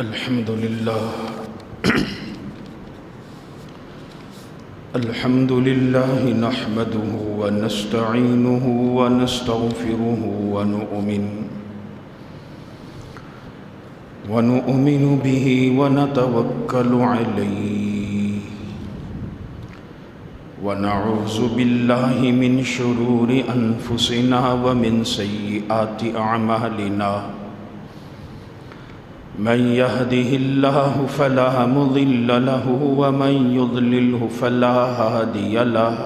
الحمد لله الحمد لله نحمده ونستعينه ونستغفره ونؤمن به ونتوكل عليه ونعوذ بالله من شرور أنفسنا ومن سيئات أعمالنا من يهده الله فلا مضل له ومن يضلله فلا هادي له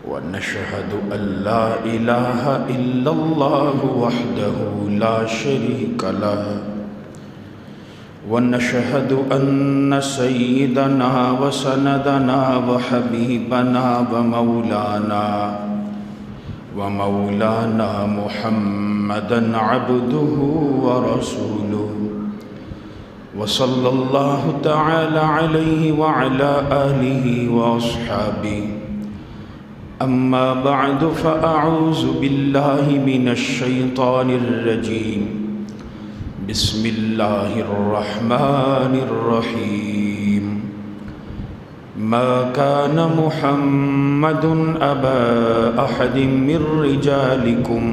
ونشهد أن لا إله إلا الله وحده لا شريك له ونشهد أن سيدنا وسندنا وحبيبنا ومولانا محمدا عبده ورسوله وصلى الله تعالى عليه وعلى آله وأصحابه أما بعد فأعوذ بالله من الشيطان الرجيم بسم الله الرحمن الرحيم ما كان محمد أبا أحد من رجالكم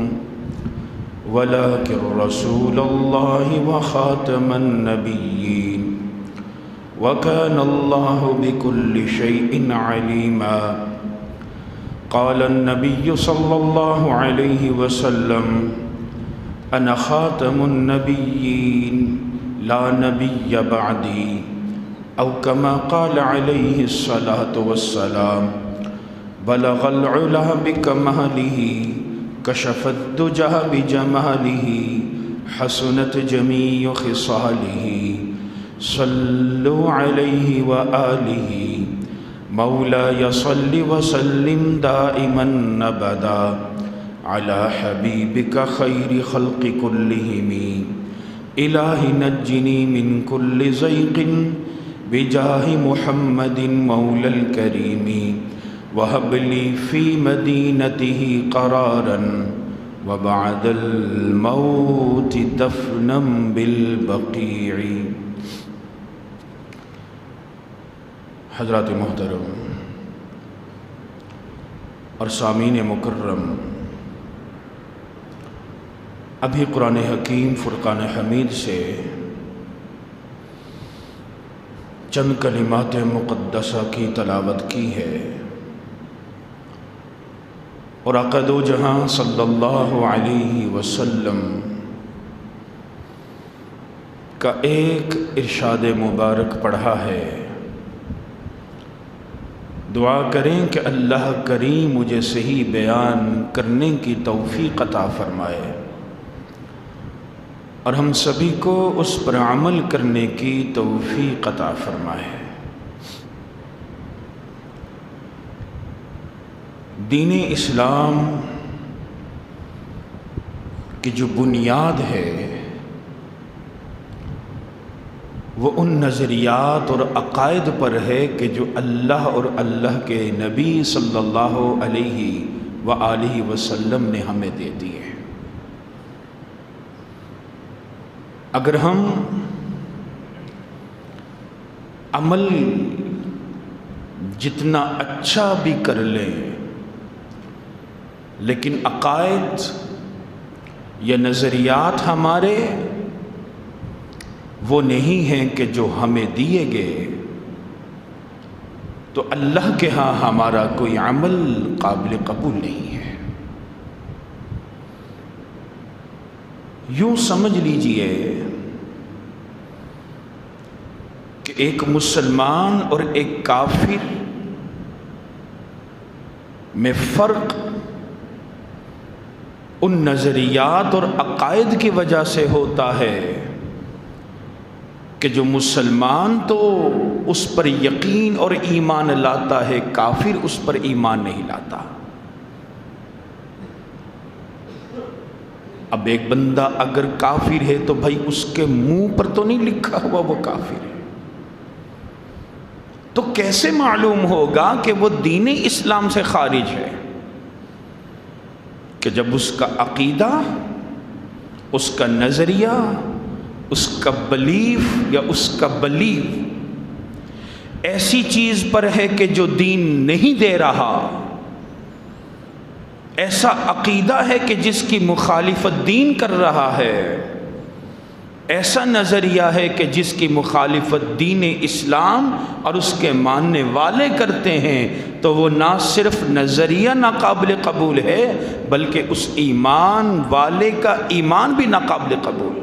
ولكن رسول الله وخاتم النبيين وكان الله بكل شيء عليما قال النبي صلى الله عليه وسلم أنا خاتم النبيين لا نبي بعدي أو كما قال عليه الصلاة والسلام بلغ العلا بكماله كشف الدجى بجماله حسنت جميع خصاله صلوا عليه وآله مولاي صل وسلم دائما أبدا على حبيبك خير خلق كلهم إله نجني من كل زيغ بجاه محمد مولى الكريم وهب لي في مدينته قرارا وبعد الموت دفنا بالبقيع. حضرات محترم اور سامعین مکرم، ابھی قرآن حکیم فرقان حمید سے چند کلمات مقدسہ کی تلاوت کی ہے، اور آقا دو جہاں صلی اللہ علیہ وسلم کا ایک ارشاد مبارک پڑھا ہے. دعا کریں کہ اللہ کریم مجھے صحیح بیان کرنے کی توفیق عطا فرمائے اور ہم سبھی کو اس پر عمل کرنے کی توفیق عطا فرمائے. دین اسلام کی جو بنیاد ہے وہ ان نظریات اور عقائد پر ہے کہ جو اللہ اور اللہ کے نبی صلی اللہ علیہ وآلہ وسلم نے ہمیں دے دی ہے. اگر ہم عمل جتنا اچھا بھی کر لیں لیکن عقائد یا نظریات ہمارے وہ نہیں ہیں کہ جو ہمیں دیے گئے، تو اللہ کے ہاں ہمارا کوئی عمل قابل قبول نہیں ہے. یوں سمجھ لیجئے کہ ایک مسلمان اور ایک کافر میں فرق ان نظریات اور عقائد کی وجہ سے ہوتا ہے کہ جو مسلمان تو اس پر یقین اور ایمان لاتا ہے، کافر اس پر ایمان نہیں لاتا. اب ایک بندہ اگر کافر ہے تو بھائی اس کے منہ پر تو نہیں لکھا ہوا وہ کافر ہے، تو کیسے معلوم ہوگا کہ وہ دین اسلام سے خارج ہے؟ کہ جب اس کا عقیدہ، اس کا نظریہ اس کا بلیف یا اس کا بلیو ایسی چیز پر ہے کہ جو دین نہیں دے رہا، ایسا عقیدہ ہے کہ جس کی مخالفت دین کر رہا ہے، ایسا نظریہ ہے کہ جس کی مخالفت دین اسلام اور اس کے ماننے والے کرتے ہیں، تو وہ نہ صرف نظریہ ناقابل قبول ہے بلکہ اس ایمان والے کا ایمان بھی ناقابل قبول،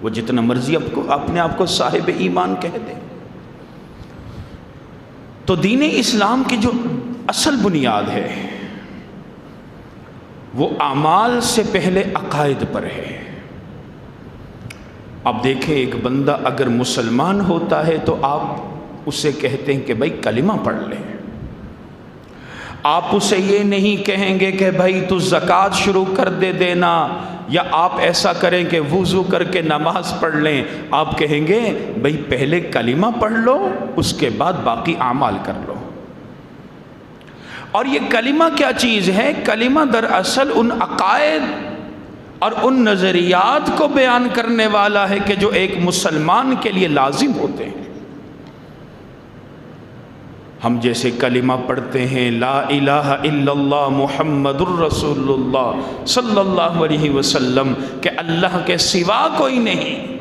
وہ جتنا مرضی اپنے آپ کو صاحب ایمان کہہ دے۔ تو دین اسلام کی جو اصل بنیاد ہے وہ اعمال سے پہلے عقائد پر ہے۔ اب دیکھیں، ایک بندہ اگر مسلمان ہوتا ہے تو آپ اسے کہتے ہیں کہ بھائی کلمہ پڑھ لیں، آپ اسے یہ نہیں کہیں گے کہ بھائی تو زکوٰۃ شروع کر دے دینا، یا آپ ایسا کریں کہ وضو کر کے نماز پڑھ لیں۔ آپ کہیں گے بھائی پہلے کلمہ پڑھ لو، اس کے بعد باقی اعمال کر لو۔ اور یہ کلمہ کیا چیز ہے؟ کلمہ دراصل ان عقائد اور ان نظریات کو بیان کرنے والا ہے کہ جو ایک مسلمان کے لیے لازم ہوتے ہیں۔ ہم جیسے کلمہ پڑھتے ہیں لا الہ الا اللہ محمد الرسول اللہ صلی اللہ علیہ وسلم، کہ اللہ کے سوا کوئی نہیں،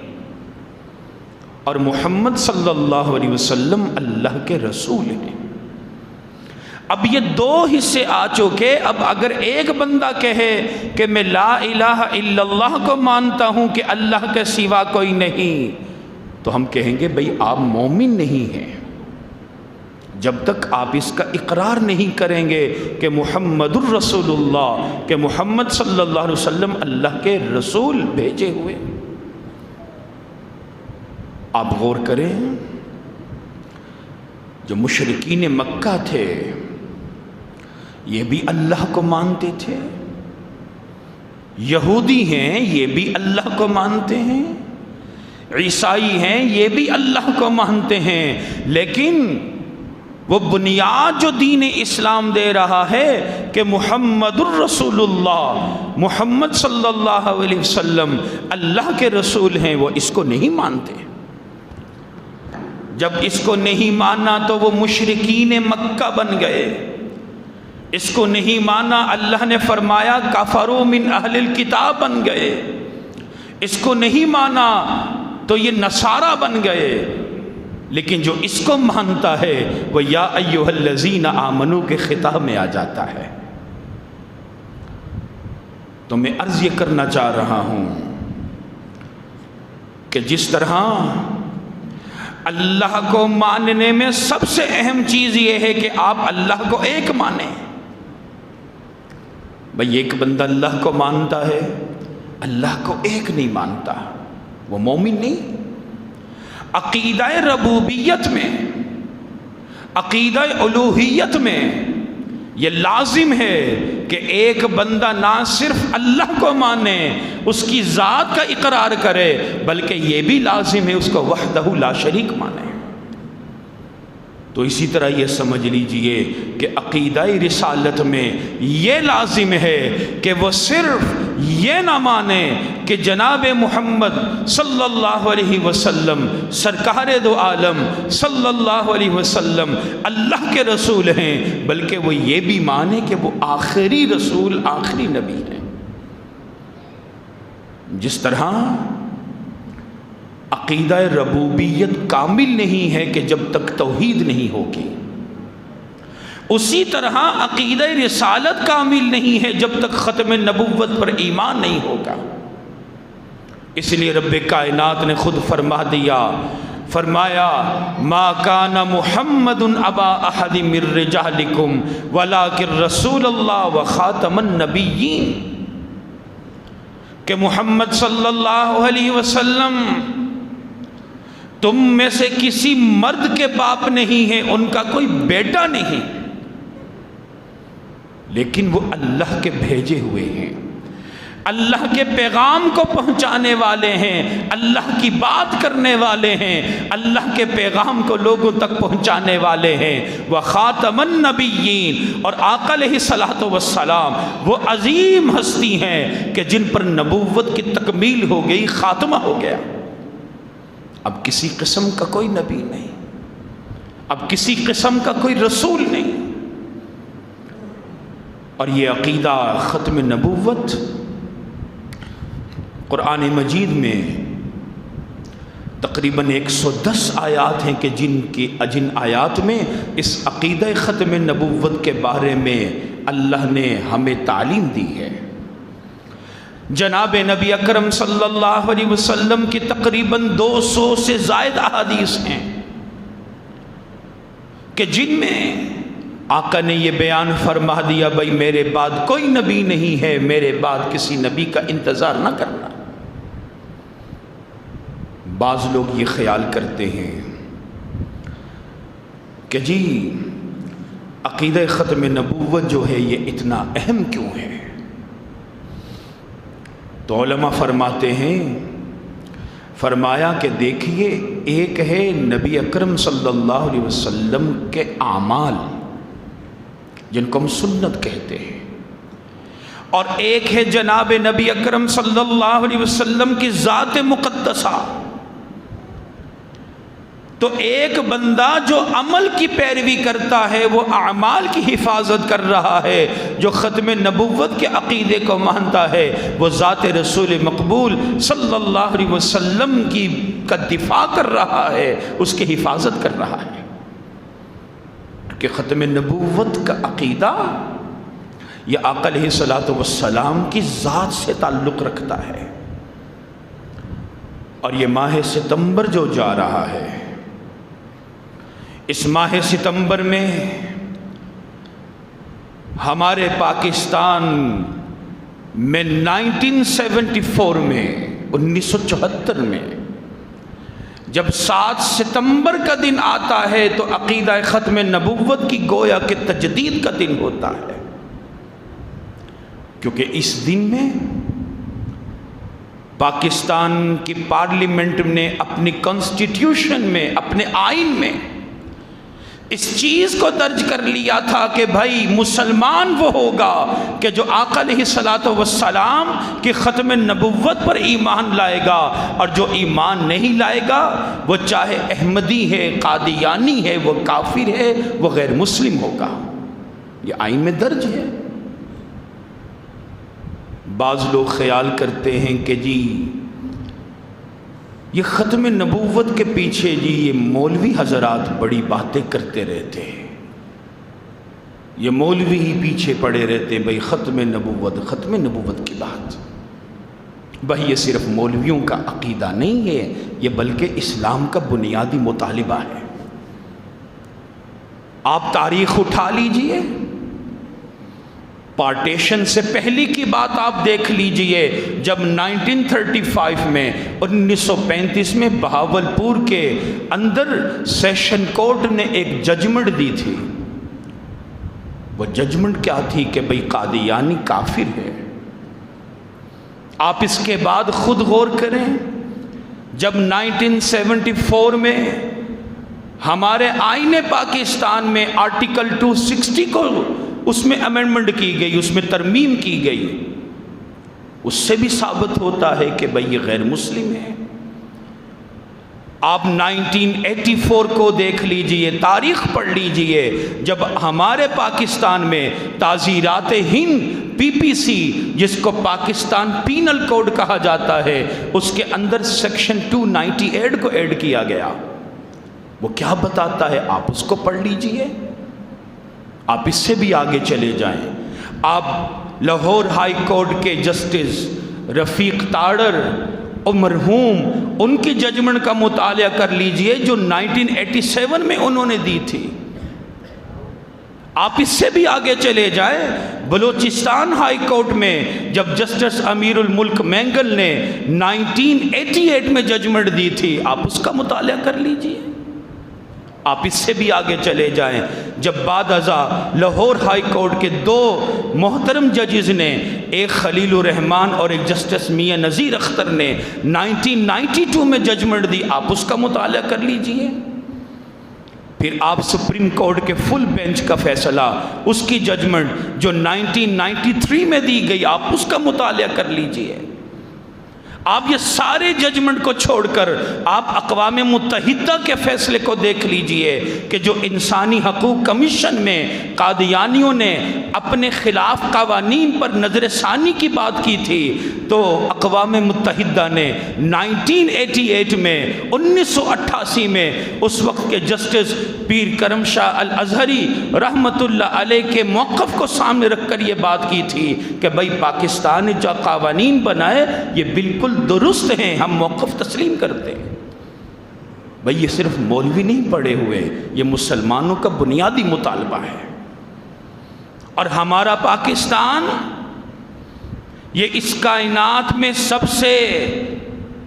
اور محمد صلی اللہ علیہ وسلم اللہ کے رسول ہیں۔ اب یہ دو حصے آ چکے۔ اب اگر ایک بندہ کہے کہ میں لا الہ الا اللہ کو مانتا ہوں کہ اللہ کے سوا کوئی نہیں، تو ہم کہیں گے بھئی آپ مومن نہیں ہیں جب تک آپ اس کا اقرار نہیں کریں گے کہ محمد الرسول اللہ، کہ محمد صلی اللہ علیہ وسلم اللہ کے رسول بھیجے ہوئے۔ آپ غور کریں، جو مشرکین مکہ تھے یہ بھی اللہ کو مانتے تھے، یہودی ہیں یہ بھی اللہ کو مانتے ہیں، عیسائی ہیں یہ بھی اللہ کو مانتے ہیں، لیکن وہ بنیاد جو دین اسلام دے رہا ہے کہ محمد الرسول اللہ، محمد صلی اللہ علیہ وسلم اللہ کے رسول ہیں، وہ اس کو نہیں مانتے۔ جب اس کو نہیں مانا تو وہ مشرکین مکہ بن گئے، اس کو نہیں مانا اللہ نے فرمایا کفروا من اہل الکتاب بن گئے، اس کو نہیں مانا تو یہ نصارہ بن گئے۔ لیکن جو اس کو مانتا ہے وہ یا ایھا الذین آمنوا کے خطاب میں آ جاتا ہے۔ تو میں عرض یہ کرنا چاہ رہا ہوں کہ جس طرح اللہ کو ماننے میں سب سے اہم چیز یہ ہے کہ آپ اللہ کو ایک مانیں۔ بھئی ایک بندہ اللہ کو مانتا ہے، اللہ کو ایک نہیں مانتا، وہ مومن نہیں۔ عقیدہ ربوبیت میں، عقیدہ الوہیت میں یہ لازم ہے کہ ایک بندہ نہ صرف اللہ کو مانے، اس کی ذات کا اقرار کرے، بلکہ یہ بھی لازم ہے اس کو وحدہ لا شریک مانے۔ تو اسی طرح یہ سمجھ لیجئے کہ عقیدہ رسالت میں یہ لازم ہے کہ وہ صرف یہ نہ مانے کہ جناب محمد صلی اللہ علیہ وسلم سرکار دو عالم صلی اللہ علیہ وسلم اللہ کے رسول ہیں، بلکہ وہ یہ بھی مانے کہ وہ آخری رسول، آخری نبی ہیں۔ جس طرح عقیدہ ربوبیت کامل نہیں ہے کہ جب تک توحید نہیں ہوگی، اسی طرح عقیدہ رسالت کامل نہیں ہے جب تک ختم نبوت پر ایمان نہیں ہوگا۔ اس لیے رب کائنات نے خود فرما دیا، فرمایا ما کان محمد ابا احد من رجالکم ولکن رسول اللہ وخاتم النبیین، کہ محمد صلی اللہ علیہ وسلم تم میں سے کسی مرد کے باپ نہیں ہیں، ان کا کوئی بیٹا نہیں، لیکن وہ اللہ کے بھیجے ہوئے ہیں۔ اللہ کے پیغام کو پہنچانے والے ہیں، اللہ کی بات کرنے والے ہیں، اللہ کے پیغام کو لوگوں تک پہنچانے والے ہیں۔ وخاتم النبیین، اور آقا علیہ الصلوۃ والسلام وہ عظیم ہستی ہیں کہ جن پر نبوت کی تکمیل ہو گئی، خاتمہ ہو گیا۔ اب کسی قسم کا کوئی نبی نہیں، اب کسی قسم کا کوئی رسول نہیں۔ اور یہ عقیدہ ختم نبوت قرآن مجید میں تقریباً 110 آیات ہیں کہ جن آیات میں اس عقیدہ ختم نبوت کے بارے میں اللہ نے ہمیں تعلیم دی ہے۔ جناب نبی اکرم صلی اللہ علیہ وسلم کی تقریباً 200 سے زائد احادیث ہیں کہ جن میں آقا نے یہ بیان فرما دیا، بھائی میرے بعد کوئی نبی نہیں ہے، میرے بعد کسی نبی کا انتظار نہ کرنا۔ بعض لوگ یہ خیال کرتے ہیں کہ جی عقیدہ ختم نبوت جو ہے یہ اتنا اہم کیوں ہے؟ تو علماء فرماتے ہیں، فرمایا کہ دیکھیے، ایک ہے نبی اکرم صلی اللہ علیہ وسلم کے اعمال جن کو ہم سنت کہتے ہیں، اور ایک ہے جناب نبی اکرم صلی اللہ علیہ وسلم کی ذات مقدسہ۔ تو ایک بندہ جو عمل کی پیروی کرتا ہے وہ اعمال کی حفاظت کر رہا ہے، جو ختم نبوت کے عقیدے کو مانتا ہے وہ ذات رسول مقبول صلی اللہ علیہ وسلم کا دفاع کر رہا ہے، اس کی حفاظت کر رہا ہے۔ کہ ختم نبوت کا عقیدہ یہ آقا علیہ الصلوۃ والسلام کی ذات سے تعلق رکھتا ہے۔ اور یہ ماہ ستمبر جو جا رہا ہے، اس ماہ ستمبر میں ہمارے پاکستان میں 1974 میں 1974 میں جب 7 ستمبر کا دن آتا ہے تو عقیدہ ختم نبوت کی گویا کہ تجدید کا دن ہوتا ہے، کیونکہ اس دن میں پاکستان کی پارلیمنٹ نے اپنی کانسٹیٹیوشن میں، اپنے آئین میں اس چیز کو درج کر لیا تھا کہ بھائی مسلمان وہ ہوگا کہ جو آقا علیہ الصلوۃ والسلام کی ختم نبوت پر ایمان لائے گا، اور جو ایمان نہیں لائے گا وہ چاہے احمدی ہے، قادیانی ہے، وہ کافر ہے، وہ غیر مسلم ہوگا۔ یہ آئین میں درج ہے۔ بعض لوگ خیال کرتے ہیں کہ جی یہ ختم نبوت کے پیچھے جی یہ مولوی حضرات بڑی باتیں کرتے رہتے ہیں، یہ مولوی ہی پیچھے پڑے رہتے ہیں، بھائی ختم نبوت کی بات۔ بھائی یہ صرف مولویوں کا عقیدہ نہیں ہے، یہ بلکہ اسلام کا بنیادی مطالبہ ہے۔ آپ تاریخ اٹھا لیجئے، پارٹیشن سے پہلی کی بات آپ دیکھ لیجئے، جب 1935 میں 1935 میں بہاولپور کے اندر سیشن کورٹ نے ایک ججمنٹ دی تھی۔ وہ ججمنٹ کیا تھی کہ بھئی قادیانی کافر ہے۔ آپ اس کے بعد خود غور کریں، جب 1974 میں ہمارے آئین پاکستان میں آرٹیکل 260 کو اس میں امینڈمنٹ کی گئی، اس میں ترمیم کی گئی، اس سے بھی ثابت ہوتا ہے کہ بھئی یہ غیر مسلم ہے۔ آپ 1984 کو دیکھ لیجئے، تاریخ پڑھ لیجئے، جب ہمارے پاکستان میں تعزیرات ہند PPC جس کو پاکستان پینل کوڈ کہا جاتا ہے، اس کے اندر سیکشن 298 کو ایڈ کیا گیا۔ وہ کیا بتاتا ہے آپ اس کو پڑھ لیجئے۔ آپ اس سے بھی آگے چلے جائیں، آپ لاہور ہائی کورٹ کے جسٹس رفیق تاڑر اور مرحوم ان کی ججمنٹ کا مطالعہ کر لیجئے جو 1987 میں انہوں نے دی تھی۔ آپ اس سے بھی آگے چلے جائیں، بلوچستان ہائی کورٹ میں جب جسٹس امیر الملک مینگل نے 1988 میں ججمنٹ دی تھی، آپ اس کا مطالعہ کر لیجئے۔ آپ اس سے بھی آگے چلے جائیں، جب بعد ازاں لاہور ہائی کورٹ کے 2 محترم ججز نے، ایک خلیل الرحمان اور ایک جسٹس میاں نذیر اختر نے 1992 میں ججمنٹ دی، آپ اس کا مطالعہ کر لیجئے۔ پھر آپ سپریم کورٹ کے فل بینچ کا فیصلہ، اس کی ججمنٹ جو 1993 میں دی گئی، آپ اس کا مطالعہ کر لیجئے۔ آپ یہ سارے ججمنٹ کو چھوڑ کر آپ اقوام متحدہ کے فیصلے کو دیکھ لیجئے کہ جو انسانی حقوق کمیشن میں قادیانیوں نے اپنے خلاف قوانین پر نظر ثانی کی بات کی تھی، تو اقوام متحدہ نے 1988 میں 1988 میں اس وقت کے جسٹس پیر کرم شاہ الازہری رحمت اللہ علیہ کے موقف کو سامنے رکھ کر یہ بات کی تھی کہ بھئی پاکستان نے جو قوانین بنائے یہ بالکل درست ہیں، ہم موقف تسلیم کرتے ہیں۔ بھئی یہ صرف مولوی نہیں پڑے ہوئے، یہ مسلمانوں کا بنیادی مطالبہ ہے۔ اور ہمارا پاکستان یہ اس کائنات میں سب سے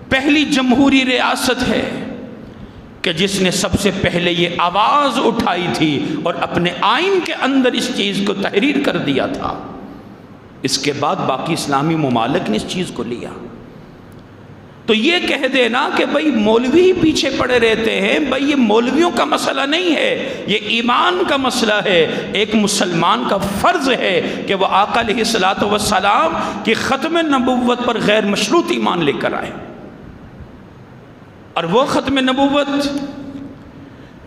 پہلی جمہوری ریاست ہے کہ جس نے سب سے پہلے یہ آواز اٹھائی تھی اور اپنے آئین کے اندر اس چیز کو تحریر کر دیا تھا۔ اس کے بعد باقی اسلامی ممالک نے اس چیز کو لیا۔ تو یہ کہہ دینا کہ بھئی مولوی ہی پیچھے پڑے رہتے ہیں، بھئی یہ مولویوں کا مسئلہ نہیں ہے، یہ ایمان کا مسئلہ ہے۔ ایک مسلمان کا فرض ہے کہ وہ آقا علیہ السلام کی ختم نبوت پر غیر مشروط ایمان لے کر آئے، اور وہ ختم نبوت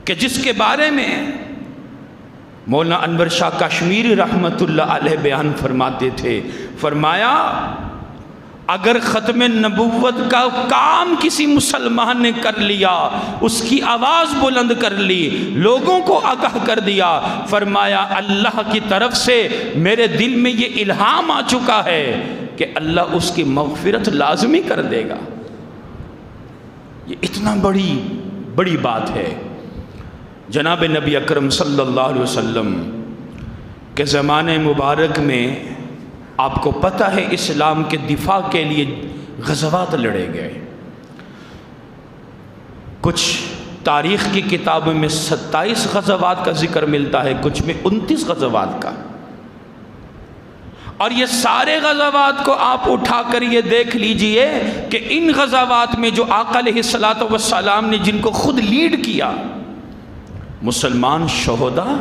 کہ جس کے بارے میں مولانا انور شاہ کشمیری رحمت اللہ علیہ بیان فرماتے تھے، فرمایا اگر ختم نبوت کا کام کسی مسلمان نے کر لیا، اس کی آواز بلند کر لی، لوگوں کو آگاہ کر دیا، فرمایا اللہ کی طرف سے میرے دل میں یہ الہام آ چکا ہے کہ اللہ اس کی مغفرت لازمی کر دے گا۔ یہ اتنا بڑی بات ہے۔ جناب نبی اکرم صلی اللہ علیہ وسلم کے زمانے مبارک میں آپ کو پتہ ہے اسلام کے دفاع کے لیے غزوات لڑے گئے۔ کچھ تاریخ کی کتابوں میں 27 غزوات کا ذکر ملتا ہے، کچھ میں 29 غزوات کا۔ اور یہ سارے غزوات کو آپ اٹھا کر یہ دیکھ لیجئے کہ ان غزوات میں جو آقا علیہ السلام نے جن کو خود لیڈ کیا، مسلمان شہداء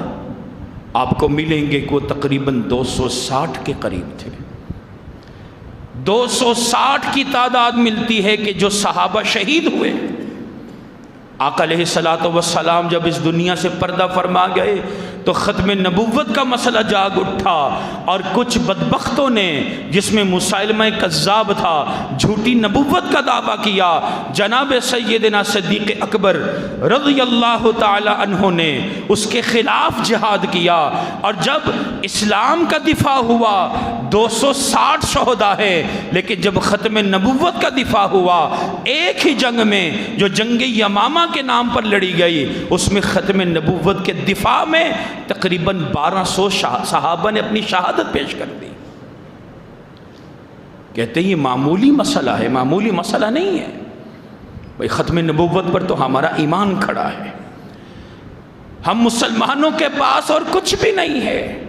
آپ کو ملیں گے کہ وہ تقریباً 260 کے قریب تھے۔ 260 کی تعداد ملتی ہے کہ جو صحابہ شہید ہوئے۔ آقا علیہ السلام جب اس دنیا سے پردہ فرما گئے تو ختم نبوت کا مسئلہ جاگ اٹھا، اور کچھ بدبختوں نے جس میں مسیلمہ کذاب تھا جھوٹی نبوت کا دعویٰ کیا، جناب سیدنا صدیق اکبر رضی اللہ تعالی عنہ نے اس کے خلاف جہاد کیا، اور جب اسلام کا دفاع ہوا 260 شہداء ہیں، لیکن جب ختم نبوت کا دفاع ہوا ایک ہی جنگ میں جو جنگ یمامہ کے نام پر لڑی گئی، اس میں ختم نبوت کے دفاع میں تقریباً 1200 صحابہ نے اپنی شہادت پیش کر دی۔ کہتے ہیں یہ معمولی مسئلہ ہے، معمولی مسئلہ نہیں ہے بھئی، ختم نبوت پر تو ہمارا ایمان کھڑا ہے۔ ہم مسلمانوں کے پاس اور کچھ بھی نہیں ہے،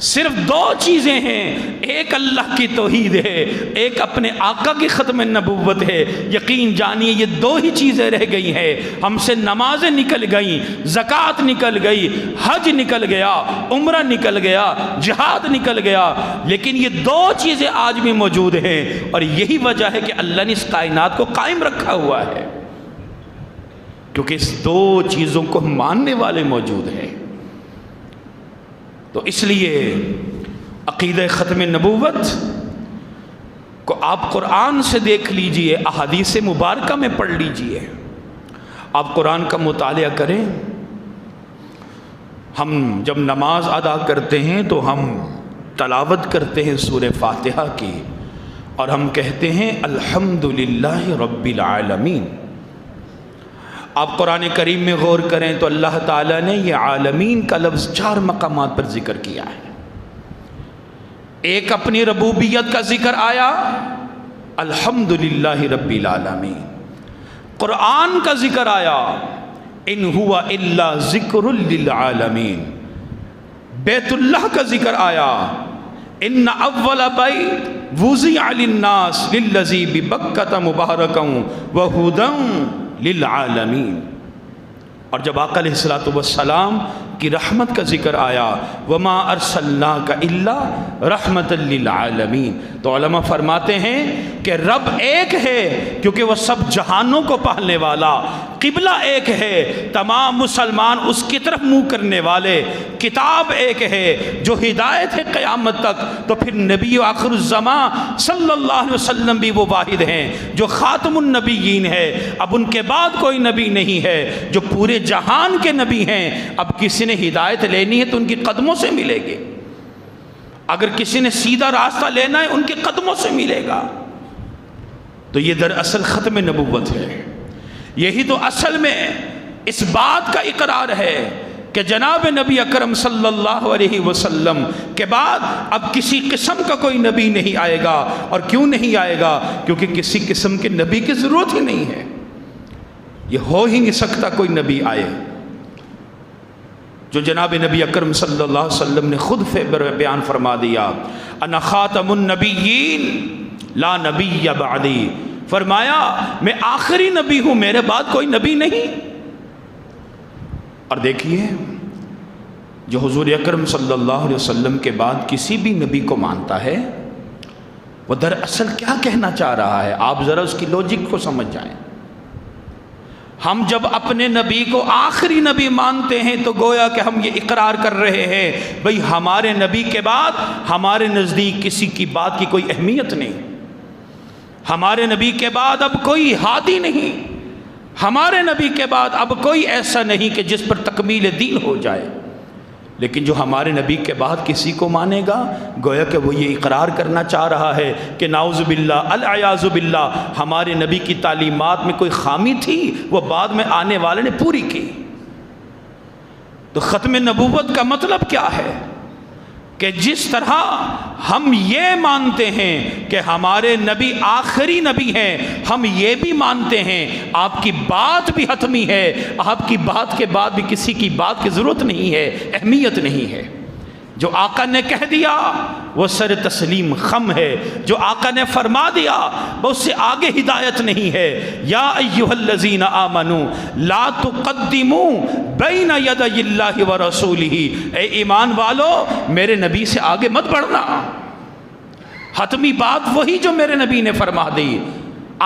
صرف 2 چیزیں ہیں، ایک اللہ کی توحید ہے، ایک اپنے آقا کی ختم نبوت ہے۔ یقین جانیے یہ 2 ہی چیزیں رہ گئی ہیں، ہم سے نمازیں نکل گئیں، زکوٰۃ نکل گئی، حج نکل گیا، عمرہ نکل گیا، جہاد نکل گیا، لیکن یہ 2 چیزیں آج بھی موجود ہیں، اور یہی وجہ ہے کہ اللہ نے اس کائنات کو قائم رکھا ہوا ہے، کیونکہ اس 2 چیزوں کو ماننے والے موجود ہیں۔ تو اس لیے عقیدہ ختم نبوت کو آپ قرآن سے دیکھ لیجئے، احادیث مبارکہ میں پڑھ لیجئے، آپ قرآن کا مطالعہ کریں۔ ہم جب نماز ادا کرتے ہیں تو ہم تلاوت کرتے ہیں سورہ فاتحہ کی، اور ہم کہتے ہیں الحمدللہ رب العالمین۔ آپ قرآن کریم میں غور کریں تو اللہ تعالیٰ نے یہ عالمین کا لفظ 4 مقامات پر ذکر کیا ہے۔ ایک اپنی ربوبیت کا ذکر آیا، الحمدللہ رب العالمین۔ قرآن کا ذکر آیا، ان ہوا الا ذکر للعالمین، بیت اللہ کا ذکر آیا، ان اول بیت وضع للناس للذی ببکۃ مبارکا وہدی للعالمین۔ اور جب آقا علیہ الصلوۃ والسلام کی رحمت کا ذکر آیا، وما ارسلناک الا رحمۃ للعالمین، تو علماء فرماتے ہیں کہ رب ایک ہے کیونکہ وہ سب جہانوں کو پالنے والا، قبلہ ایک ہے، تمام مسلمان اس کی طرف منہ کرنے والے، کتاب ایک ہے جو ہدایت ہے قیامت تک، تو پھر نبی آخر الزمان صلی اللہ علیہ وسلم بھی وہ واحد ہیں جو خاتم النبیین ہے، اب ان کے بعد کوئی نبی نہیں ہے، جو پورے جہان کے نبی ہیں۔ اب کسی نے ہدایت لینی ہے تو ان کے قدموں سے ملے گی، اگر کسی نے سیدھا راستہ لینا ہے ان کے قدموں سے ملے گا۔ تو یہ دراصل ختم نبوت ہے، یہی تو اصل میں اس بات کا اقرار ہے کہ جناب نبی اکرم صلی اللہ علیہ وسلم کے بعد اب کسی قسم کا کوئی نبی نہیں آئے گا۔ اور کیوں نہیں آئے گا؟ کیونکہ کسی قسم کے نبی کی ضرورت ہی نہیں ہے، یہ ہو ہی نہیں سکتا کوئی نبی آئے۔ جو جناب نبی اکرم صلی اللہ علیہ وسلم نے خود بیان فرما دیا، انا خاتم النبیین لا نبی بعدی، فرمایا میں آخری نبی ہوں، میرے بعد کوئی نبی نہیں۔ اور دیکھیے جو حضور اکرم صلی اللہ علیہ وسلم کے بعد کسی بھی نبی کو مانتا ہے وہ دراصل کیا کہنا چاہ رہا ہے؟ آپ ذرا اس کی لوجک کو سمجھ جائیں۔ ہم جب اپنے نبی کو آخری نبی مانتے ہیں تو گویا کہ ہم یہ اقرار کر رہے ہیں بھئی ہمارے نبی کے بعد ہمارے نزدیک کسی کی بات کی کوئی اہمیت نہیں، ہمارے نبی کے بعد اب کوئی ہادی نہیں، ہمارے نبی کے بعد اب کوئی ایسا نہیں کہ جس پر تکمیل دین ہو جائے۔ لیکن جو ہمارے نبی کے بعد کسی کو مانے گا گویا کہ وہ یہ اقرار کرنا چاہ رہا ہے کہ نعوذ باللہ العیاذ باللہ ہمارے نبی کی تعلیمات میں کوئی خامی تھی، وہ بعد میں آنے والے نے پوری کی۔ تو ختم نبوت کا مطلب کیا ہے؟ کہ جس طرح ہم یہ مانتے ہیں کہ ہمارے نبی آخری نبی ہیں، ہم یہ بھی مانتے ہیں آپ کی بات بھی حتمی ہے، آپ کی بات کے بعد بھی کسی کی بات کی ضرورت نہیں ہے، اہمیت نہیں ہے۔ جو آقا نے کہہ دیا وہ سر تسلیم خم ہے، جو آقا نے فرما دیا وہ اس سے آگے ہدایت نہیں ہے۔ یا ایھا الذین آمنوا لا تقدموا بین یدی اللہ ورسولہ، اے ایمان والو میرے نبی سے آگے مت بڑھنا، حتمی بات وہی جو میرے نبی نے فرما دی،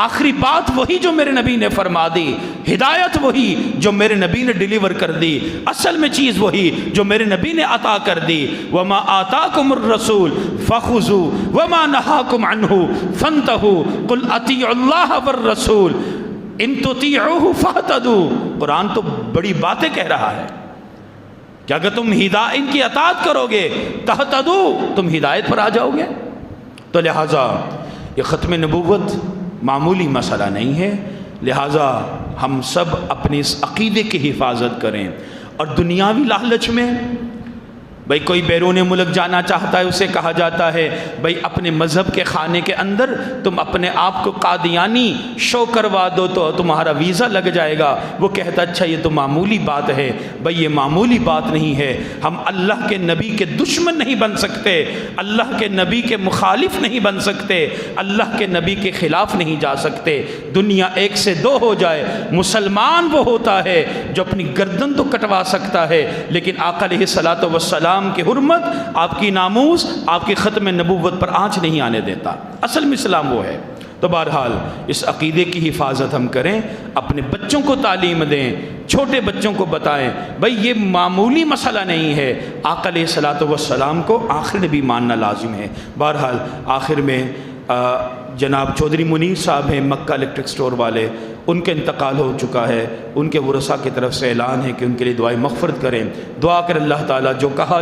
آخری بات وہی جو میرے نبی نے فرما دی، ہدایت وہی جو میرے نبی نے ڈیلیور کر دی، اصل میں چیز وہی جو میرے نبی نے عطا کر دی۔ وما آتاکم الرسول فخذوا وما نہاکم عنہ فانتہوا قل اطیعوا اللہ والرسول ان تطیعوہ فاہتدوا۔ قرآن تو بڑی باتیں کہہ رہا ہے کہ اگر تم ان کی اطاعت کرو گے تہتدوا، تم ہدایت پر آ جاؤ گے۔ تو لہٰذا یہ ختم نبوت معمولی مسئلہ نہیں ہے، لہٰذا ہم سب اپنے اس عقیدے کی حفاظت کریں۔ اور دنیاوی لالچ میں بھئی کوئی بیرون ملک جانا چاہتا ہے، اسے کہا جاتا ہے بھئی اپنے مذہب کے خانے کے اندر تم اپنے آپ کو قادیانی شو کروا دو تو تمہارا ویزا لگ جائے گا۔ وہ کہتا اچھا یہ تو معمولی بات ہے۔ بھئی یہ معمولی بات نہیں ہے، ہم اللہ کے نبی کے دشمن نہیں بن سکتے، اللہ کے نبی کے مخالف نہیں بن سکتے، اللہ کے نبی کے خلاف نہیں جا سکتے۔ دنیا ایک سے دو ہو جائے، مسلمان وہ ہوتا ہے جو اپنی گردن تو کٹوا سکتا ہے لیکن آقا علیہ الصلوۃ والسلام کی حرمت، آپ کی ناموس، آپ کی ختم نبوت پر آنچ نہیں آنے دیتا۔ اصل میں اسلام وہ ہے۔ تو بہرحال اس عقیدے کی حفاظت ہم کریں، اپنے بچوں کو تعلیم دیں، چھوٹے بچوں کو بتائیں بھئی یہ معمولی مسئلہ نہیں ہے، آقا علیہ الصلوۃ والسلام کو آخر نبی ماننا لازم ہے۔ بہرحال آخر میں جناب چودھری منیر صاحب ہیں مکہ الیکٹرک سٹور والے، ان کا انتقال ہو چکا ہے، ان کے ورثاء کی طرف سے اعلان ہے کہ ان کے لیے دعائیں مغفرت کریں، دعا کر اللہ تعالیٰ جو کہا